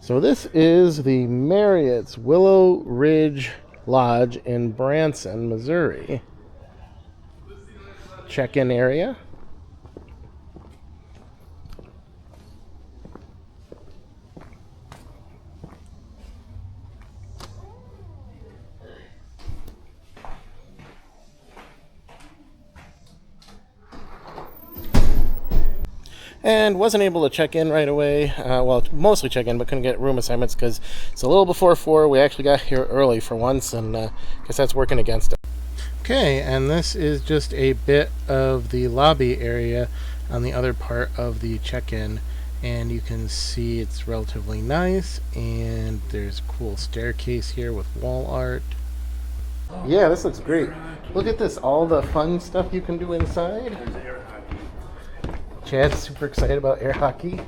So this is the Marriott's Willow Ridge Lodge in Branson, Missouri. Check-in area. And wasn't able to check in right away. Well, mostly check in, but couldn't get room assignments because it's a little before 4. We actually got here early for once, and guess that's working against us. Okay, and this is just a bit of the lobby area on the other part of the check-in. And you can see it's relatively nice, and there's a cool staircase here with wall art. Yeah, this looks great. Look at this, all the fun stuff you can do inside. Chad's super excited about air hockey,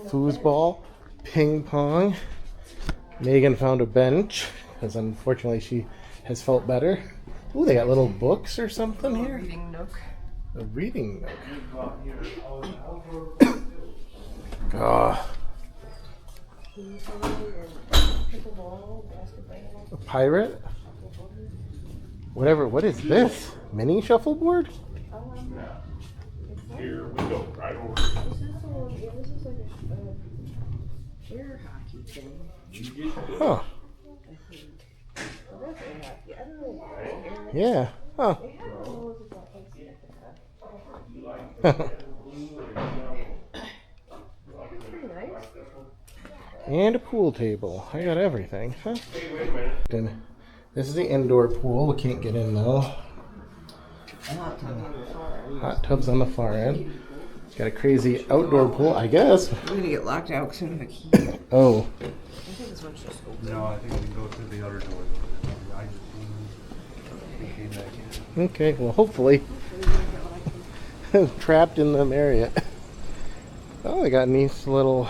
foosball, ping pong. Megan found a bench because unfortunately she has felt better. Ooh, they got little books or something here. Reading nook. A reading nook. Oh. A pirate? Whatever. What is this? Mini shuffleboard? Here we go, right over. This is like a air hockey thing. Huh. Well, that's air hockey. I don't know. Yeah. Huh. They have one of those about That's pretty nice. And a pool table. I got everything. Huh? And this is the indoor pool. We can't get in though. Hot tubs on the far end. Got a crazy outdoor pool, I guess. We're gonna get locked out because we don't have a key. Oh. I think this one's just open. No, I think we can go through the other door. I just came back in. Okay, well hopefully. Trapped in the Marriott. Oh, they got nice little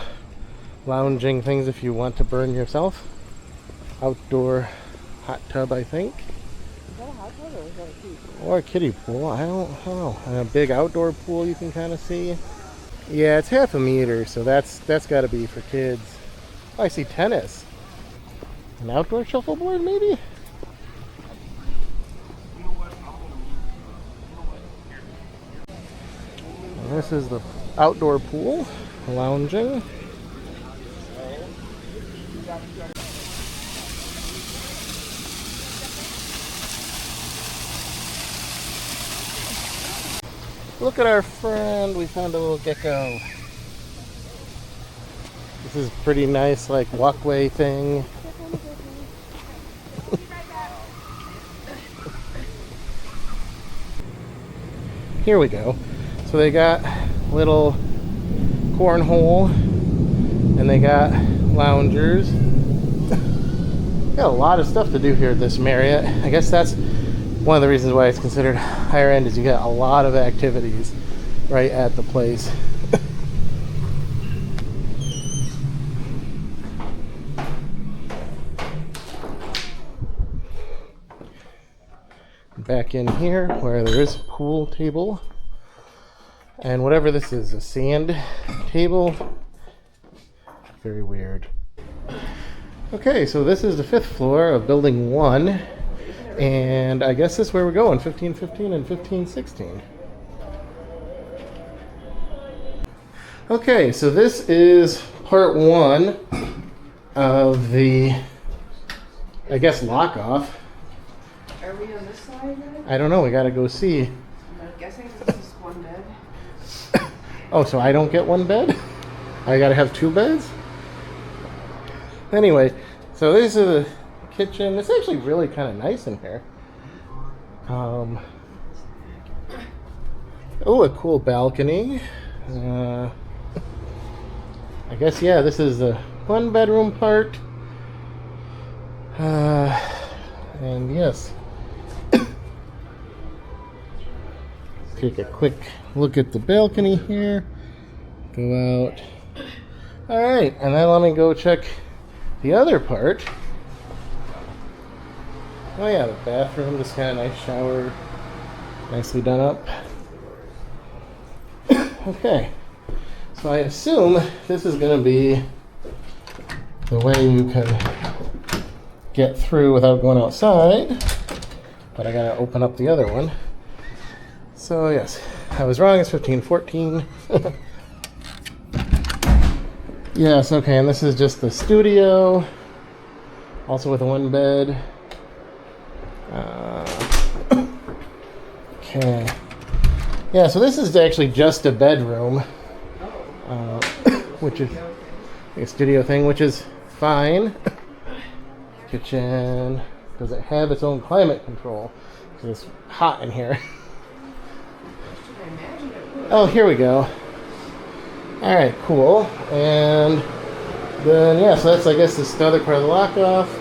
lounging things if you want to burn yourself. Outdoor hot tub, I think. Is that a hot tub or is that a key? Or a kiddie pool, I don't know. And a big outdoor pool you can kind of see. Yeah, it's half a meter, so that's got to be for kids. Oh, I see tennis. An outdoor shuffleboard, maybe? And this is the outdoor pool, lounging. Look at our friend, we found a little gecko. This is pretty nice, like walkway thing. Here we go. So they got little cornhole and they got loungers. Got a lot of stuff to do here at this Marriott. I guess that's one of the reasons why it's considered higher end, is you got a lot of activities right at the place. Back in here where there is a pool table and whatever this is, a sand table. Very weird. Okay, so this is the 5th floor of building 1. And I guess this is where we're going, 1515 and 1516. Okay, so this is part 1 of the, I guess, lock off. Are we on this side then? I don't know, we gotta go see. I'm guessing this is one bed. Oh, so I don't get one bed? I gotta have 2 beds? Anyway, so this is the kitchen. It's actually really kind of nice in here. Oh, a cool balcony. I guess, yeah, this is the 1-bedroom part. And yes. Take a quick look at the balcony here. Go out. Alright, and then let me go check the other part. Oh yeah, the bathroom, just got a nice shower, nicely done up. Okay, so I assume this is going to be the way you can get through without going outside. But I gotta open up the other one. So yes, I was wrong, it's 1514. Yes, okay, and this is just the studio. Also with a one bed. Okay. Yeah, so this is actually just a bedroom. Which is a studio thing, which is fine. Kitchen. Does it have its own climate control? Because it's hot in here. Oh, here we go. Alright, cool. And then, yeah, so that's, I guess, this other part of the lock-off.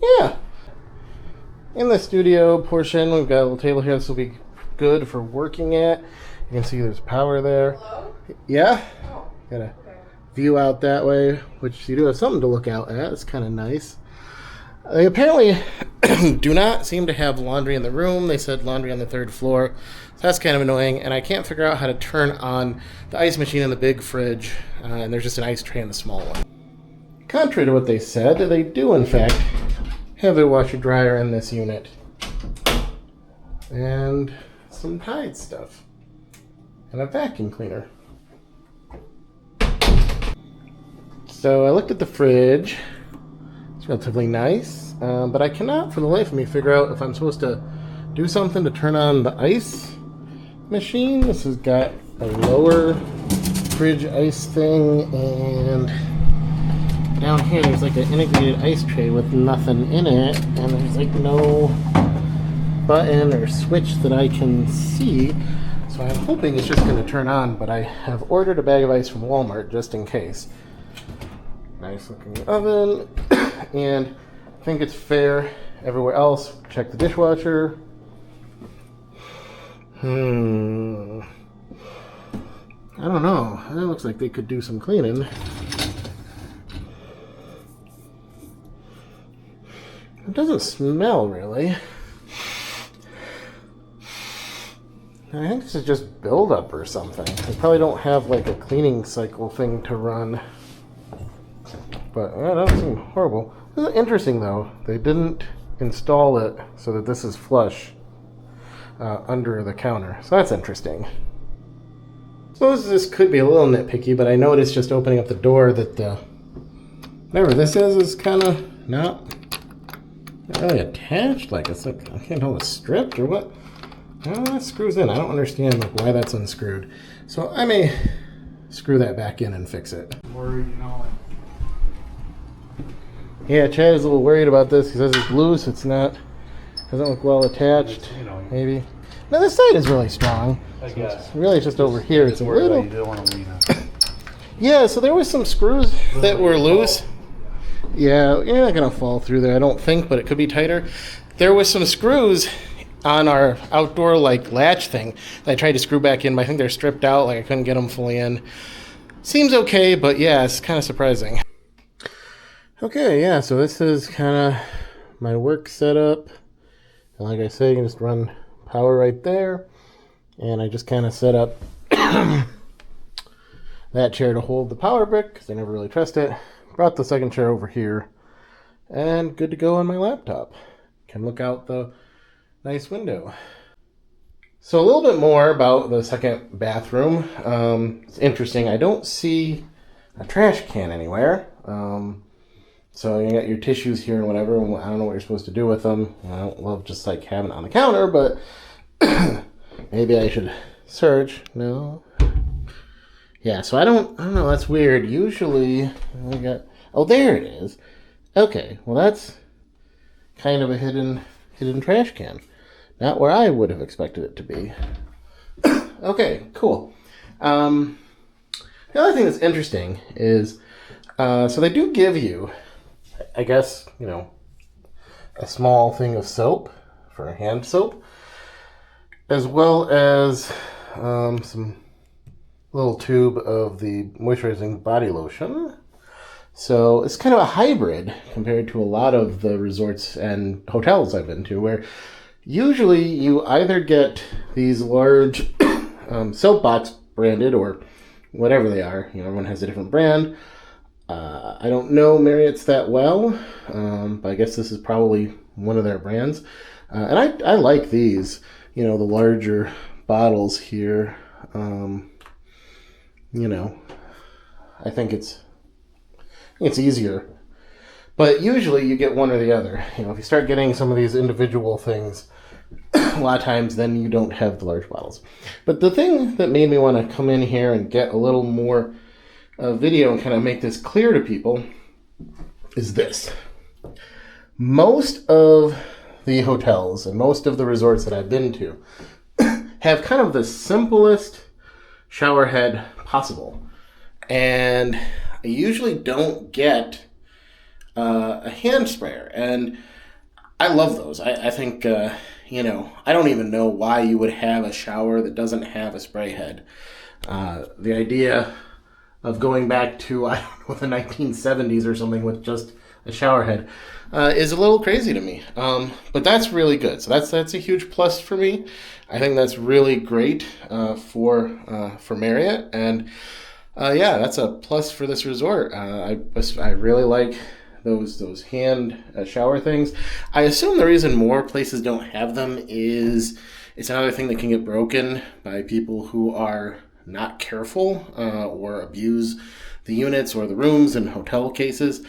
Yeah. In the studio portion, we've got a little table here. This will be good for working at. You can see there's power there. Hello? Yeah? Oh, Got a okay. view out that way, which you do have something to look out at. It's kind of nice. They apparently do not seem to have laundry in the room. They said laundry on the 3rd floor. So that's kind of annoying. And I can't figure out how to turn on the ice machine in the big fridge. And there's just an ice tray in the small one. Contrary to what they said, they do, in fact, have a washer dryer in this unit. And some Tide stuff. And a vacuum cleaner. So I looked at the fridge. It's relatively nice, but I cannot for the life of me figure out if I'm supposed to do something to turn on the ice machine. This has got a lower fridge ice thing, and down here there's like an integrated ice tray with nothing in it, and there's like no button or switch that I can see. So I'm hoping it's just going to turn on, but I have ordered a bag of ice from Walmart just in case. Nice looking oven. And I think it's fair everywhere else. Check the dishwasher. I don't know. It looks like they could do some cleaning. It doesn't smell really. I think this is just buildup or something. They probably don't have like a cleaning cycle thing to run. But that doesn't seem horrible. This is interesting though. They didn't install it so that this is flush under the counter. So that's interesting. I suppose this could be a little nitpicky, but I noticed just opening up the door that whatever this is kind of not really attached. Like it's like, I can't tell it's stripped or what. Oh, that screws in. I don't understand like why that's unscrewed. So I may screw that back in and fix it. Worried, you know, Yeah, Chad is a little worried about this. He says it's loose. It's not. Doesn't look well attached. you know, Maybe. Now this side is really strong. I So guess. it's really just over here. It's a Worried about little. you don't want to lean up. Yeah. So there was some screws that were loose. Yeah, you're not gonna fall through there, I don't think, but it could be tighter. There was some screws on our outdoor like latch thing that I tried to screw back in, but I think they're stripped out. Like I couldn't get them fully in. Seems okay, but yeah, it's kind of surprising. Okay, yeah, so this is kind of my work setup. And like I say, you can just run power right there. And I just kind of set up that chair to hold the power brick, because I never really trust it. Brought the second chair over here. And good to go on my laptop. Can look out the nice window. So a little bit more about the second bathroom. It's interesting. I don't see a trash can anywhere. So you got your tissues here and whatever. I don't know what you're supposed to do with them. I don't love just like having it on the counter, but maybe I should search. No. Yeah, so I don't know. That's weird. Usually we got. Oh, there it is. Okay, well that's kind of a hidden trash can. Not where I would have expected it to be. Okay, cool. The other thing that's interesting is, so they do give you, I guess, you know, a small thing of soap for hand soap, as well as some little tube of the moisturizing body lotion. So it's kind of a hybrid compared to a lot of the resorts and hotels I've been to, where usually you either get these large soap box branded or whatever they are, you know, everyone has a different brand, I don't know Marriott's that well, but I guess this is probably one of their brands. And I like these, the larger bottles here. I think it's easier. But usually you get one or the other. If you start getting some of these individual things, a lot of times then you don't have the large bottles. But the thing that made me want to come in here and get a little more video and kind of make this clear to people is this. Most of the hotels and most of the resorts that I've been to have kind of the simplest shower head possible. And I usually don't get a hand sprayer. And I love those. I think, I don't even know why you would have a shower that doesn't have a spray head. The idea of going back to, I don't know, the 1970s or something with just a shower head is a little crazy to me. But that's really good. So that's a huge plus for me. I think that's really great for Marriott. And that's a plus for this resort. I really like those hand shower things. I assume the reason more places don't have them is it's another thing that can get broken by people who are not careful or abuse the units or the rooms in hotel cases.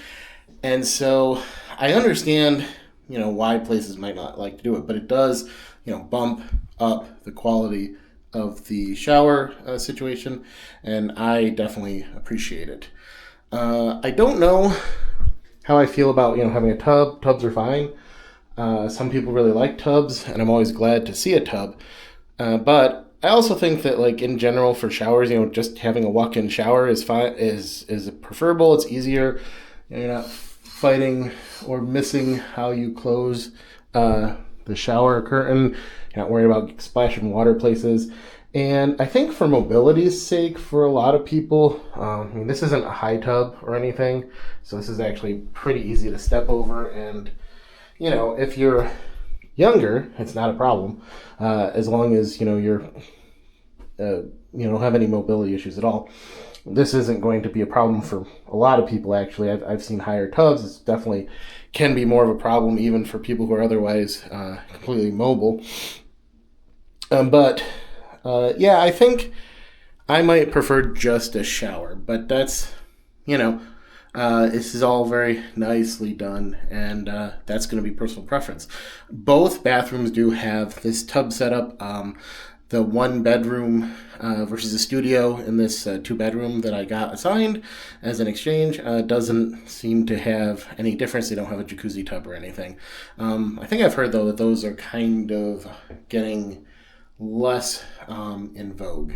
And so I understand, why places might not like to do it, but it does, bump up the quality of the shower situation, and I definitely appreciate it. I don't know how I feel about, having a tub. Tubs are fine. Some people really like tubs, and I'm always glad to see a tub. But I also think that, in general, for showers, just having a walk-in shower is fine. Is preferable. It's easier. You're not fighting or missing how you close the shower curtain. You're not worried about splashing water places. And I think for mobility's sake, for a lot of people, this isn't a high tub or anything, so this is actually pretty easy to step over. And, if you're younger, it's not a problem, as long as, you don't have any mobility issues at all. This isn't going to be a problem for a lot of people, actually. I've seen higher tubs. It's definitely can be more of a problem even for people who are otherwise completely mobile. I think I might prefer just a shower, but that's, this is all very nicely done, and that's going to be personal preference. Both bathrooms do have this tub setup. The one bedroom versus a studio in this 2-bedroom that I got assigned as an exchange doesn't seem to have any difference. They don't have a jacuzzi tub or anything. I think I've heard, though, that those are kind of getting less in vogue.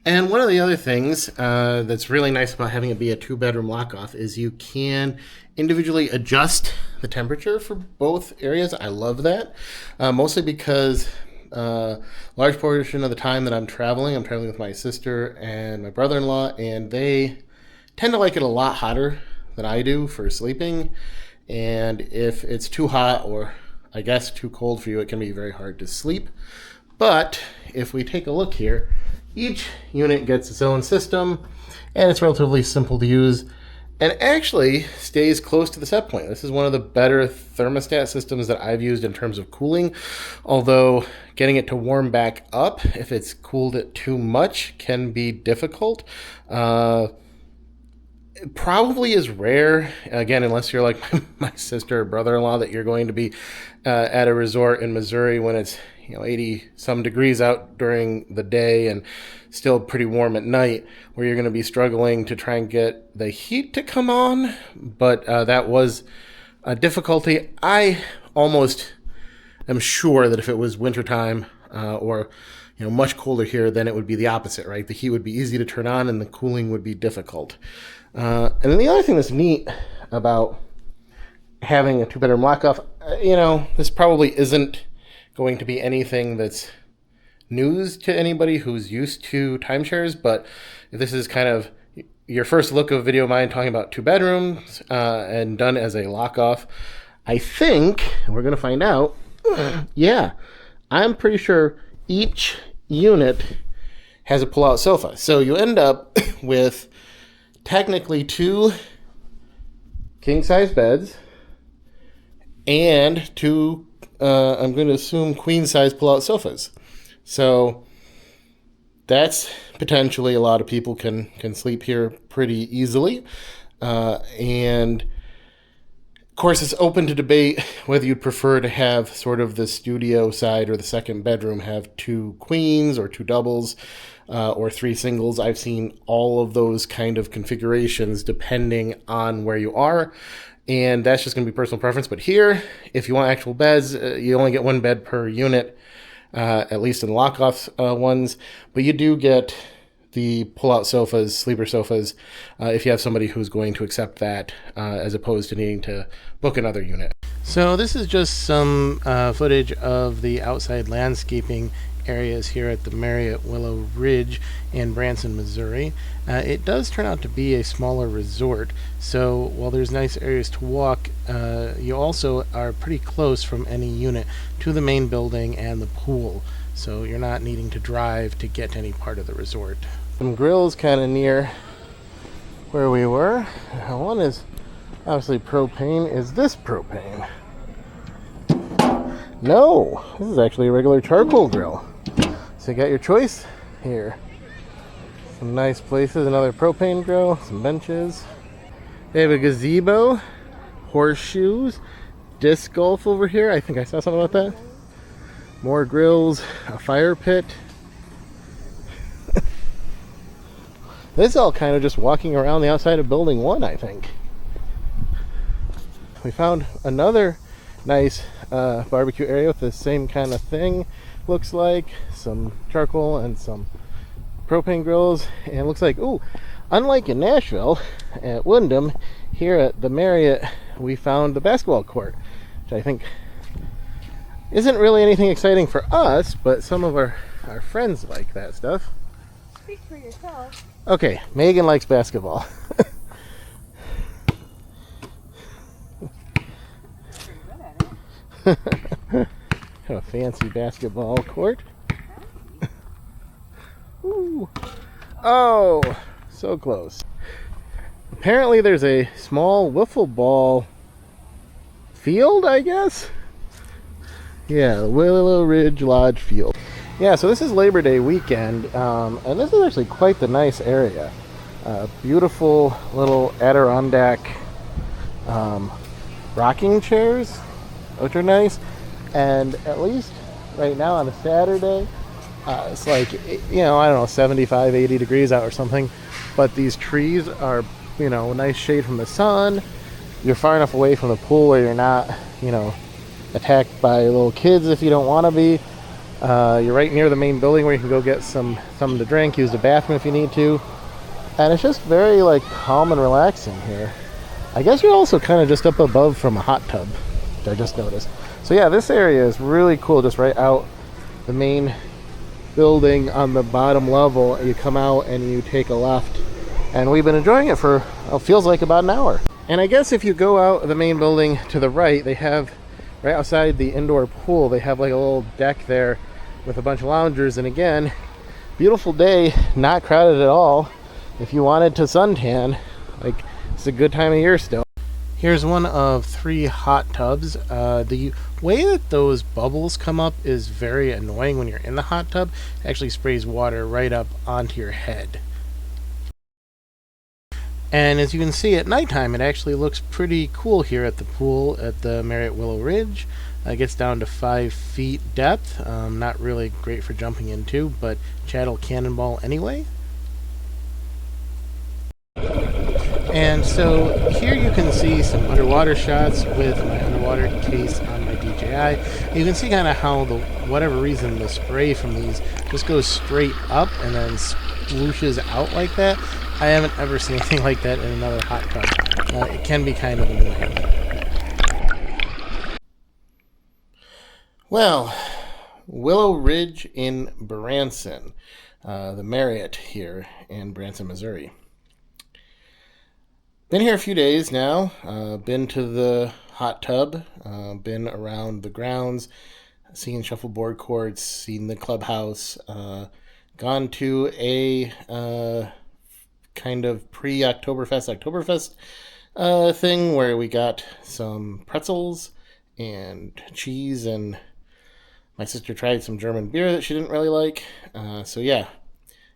And one of the other things that's really nice about having it be a 2-bedroom lock-off is you can individually adjust the temperature for both areas. I love that, mostly because large portion of the time that I'm traveling with my sister and my brother-in-law, and they tend to like it a lot hotter than I do for sleeping. And if it's too hot or I guess too cold for you, it can be very hard to sleep. But if we take a look here, each unit gets its own system, and it's relatively simple to use, and actually stays close to the set point. This is one of the better thermostat systems that I've used in terms of cooling, although getting it to warm back up if it's cooled it too much can be difficult. It probably is rare, again, unless you're like my sister or brother-in-law, that you're going to be at a resort in Missouri when it's 80 some degrees out during the day and still pretty warm at night, where you're going to be struggling to try and get the heat to come on. But that was a difficulty. I almost am sure that if it was wintertime or much colder here, then it would be the opposite, right? The heat would be easy to turn on and the cooling would be difficult. And then the other thing that's neat about having a 2-bedroom lock-off, this probably isn't going to be anything that's news to anybody who's used to timeshares, but if this is kind of your first look of video of mine talking about 2 bedrooms and done as a lock-off, I think, and we're going to find out, I'm pretty sure each unit has a pull-out sofa. So you end up with technically 2 king-size beds and 2, I'm going to assume, queen-size pull-out sofas. So that's potentially a lot of people can sleep here pretty easily. And of course, it's open to debate whether you'd prefer to have sort of the studio side or the second bedroom have 2 queens or 2 doubles or 3 singles. I've seen all of those kind of configurations depending on where you are. And that's just going to be personal preference. But here, if you want actual beds, you only get 1 bed per unit, at least in the lock-off ones. But you do get the pull-out sofas, sleeper sofas, if you have somebody who's going to accept that, as opposed to needing to book another unit. So this is just some footage of the outside landscaping areas here at the Marriott Willow Ridge in Branson, Missouri. It does turn out to be a smaller resort, so while there's nice areas to walk, you also are pretty close from any unit to the main building and the pool, so you're not needing to drive to get to any part of the resort. Some grills kind of near where we were. One is obviously propane. Is this propane? No, this is actually a regular charcoal grill. So you got your choice here. Some nice places, another propane grill, some benches. They have a gazebo, horseshoes, disc golf over here. I think I saw something about that. More grills, a fire pit. This is all kind of just walking around the outside of building 1, I think. We found another nice barbecue area with the same kind of thing. Looks like some charcoal and some propane grills, and it looks like, ooh, unlike in Nashville at Wyndham, here at the Marriott we found the basketball court, which I think isn't really anything exciting for us, but some of our friends like that stuff. Speak for yourself. Okay, Megan likes basketball. Pretty good at it. A fancy basketball court. Ooh. Oh, so close. Apparently there's a small wiffle ball field, I guess? Yeah, Willow Ridge Lodge Field. Yeah, so this is Labor Day weekend, and this is actually quite the nice area. Beautiful little Adirondack rocking chairs, which are nice. And at least right now on a Saturday, it's like, I don't know, 75, 80 degrees out or something. But these trees are, nice shade from the sun. You're far enough away from the pool where you're not, attacked by little kids if you don't want to be. You're right near the main building where you can go get something to drink, use the bathroom if you need to. And it's just very, calm and relaxing here. I guess you're also kind of just up above from a hot tub, which I just noticed. So yeah, this area is really cool, just right out the main building on the bottom level. You come out and you take a left. And we've been enjoying it for, feels like about an hour. And I guess if you go out the main building to the right, they have, right outside the indoor pool, they have like a little deck there with a bunch of loungers. And again, beautiful day, not crowded at all. If you wanted to suntan, it's a good time of year still. Here's one of 3 hot tubs. The way that those bubbles come up is very annoying when you're in the hot tub. It actually sprays water right up onto your head. And as you can see at nighttime, it actually looks pretty cool here at the pool at the Marriott Willow Ridge. It gets down to 5 feet depth. Not really great for jumping into, but chattel cannonball anyway. And so here you can see some underwater shots with my underwater case on my DJI. You can see kind of how, whatever reason, the spray from these just goes straight up and then splooshes out like that. I haven't ever seen anything like that in another hot tub. It can be kind of annoying. Well, Willow Ridge in Branson, the Marriott here in Branson, Missouri. Been here a few days now, been to the hot tub, been around the grounds, seen shuffleboard courts, seen the clubhouse, gone to a kind of Oktoberfest thing where we got some pretzels and cheese, and my sister tried some German beer that she didn't really like. So yeah,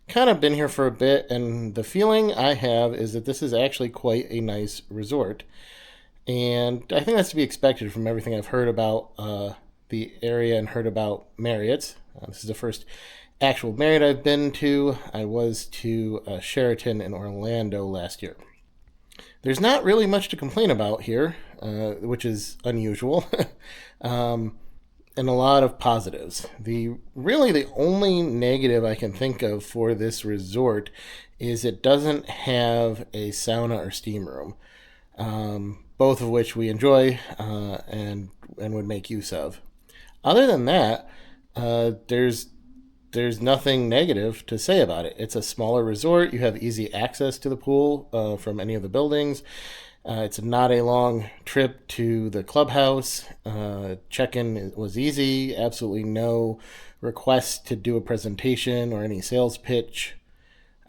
kind of been here for a bit, and the feeling I have is that this is actually quite a nice resort. And I think that's to be expected from everything I've heard about the area and heard about Marriott. This is the first actual Marriott I've been to. I was to Sheraton in Orlando last year. There's not really much to complain about here, which is unusual, and a lot of positives. The only negative I can think of for this resort is it doesn't have a sauna or steam room, both of which we enjoy and would make use of. Other than that, there's nothing negative to say about it. It's a smaller resort. You have easy access to the pool from any of the buildings. It's not a long trip to the clubhouse. Check-in was easy. Absolutely no request to do a presentation or any sales pitch.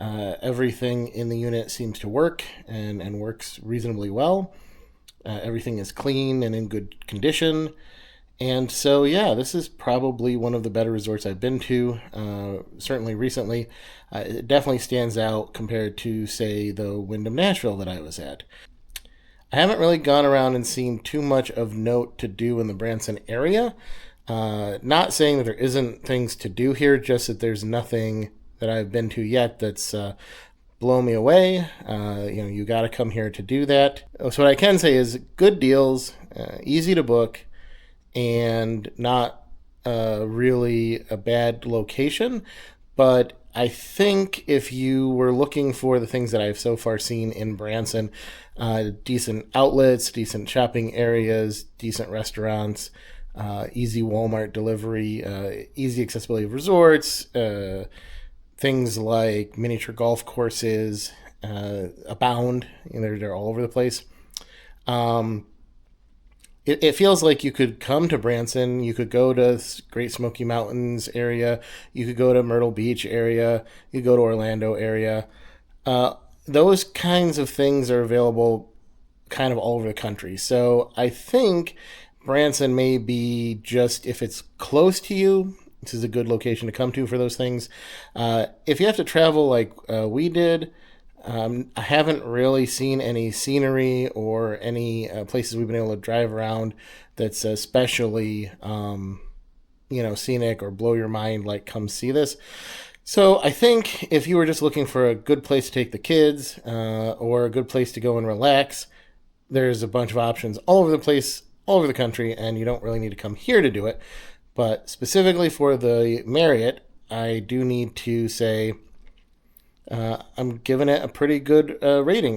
Everything in the unit seems to work and works reasonably well. Everything is clean and in good condition. And so, yeah, this is probably one of the better resorts I've been to, certainly recently. It definitely stands out compared to, say, the Wyndham Nashville that I was at. I haven't really gone around and seen too much of note to do in the Branson area. Not saying that there isn't things to do here, just that there's nothing that I've been to yet that's blown me away. You got to come here to do that. So what I can say is good deals, easy to book, and not really a bad location. But I think if you were looking for the things that I've so far seen in Branson, decent outlets, decent shopping areas, decent restaurants, easy Walmart delivery, easy accessibility of resorts, things like miniature golf courses abound. They're all over the place. It feels like you could come to Branson, you could go to Great Smoky Mountains area, you could go to Myrtle Beach area, you could go to Orlando area. Those kinds of things are available kind of all over the country. So I think Branson may be just, if it's close to you, this is a good location to come to for those things. If you have to travel like we did, I haven't really seen any scenery or any places we've been able to drive around that's especially, scenic or blow your mind, like come see this. So I think if you were just looking for a good place to take the kids or a good place to go and relax, there's a bunch of options all over the place, all over the country, and you don't really need to come here to do it. But specifically for the Marriott, I do need to say I'm giving it a pretty good rating.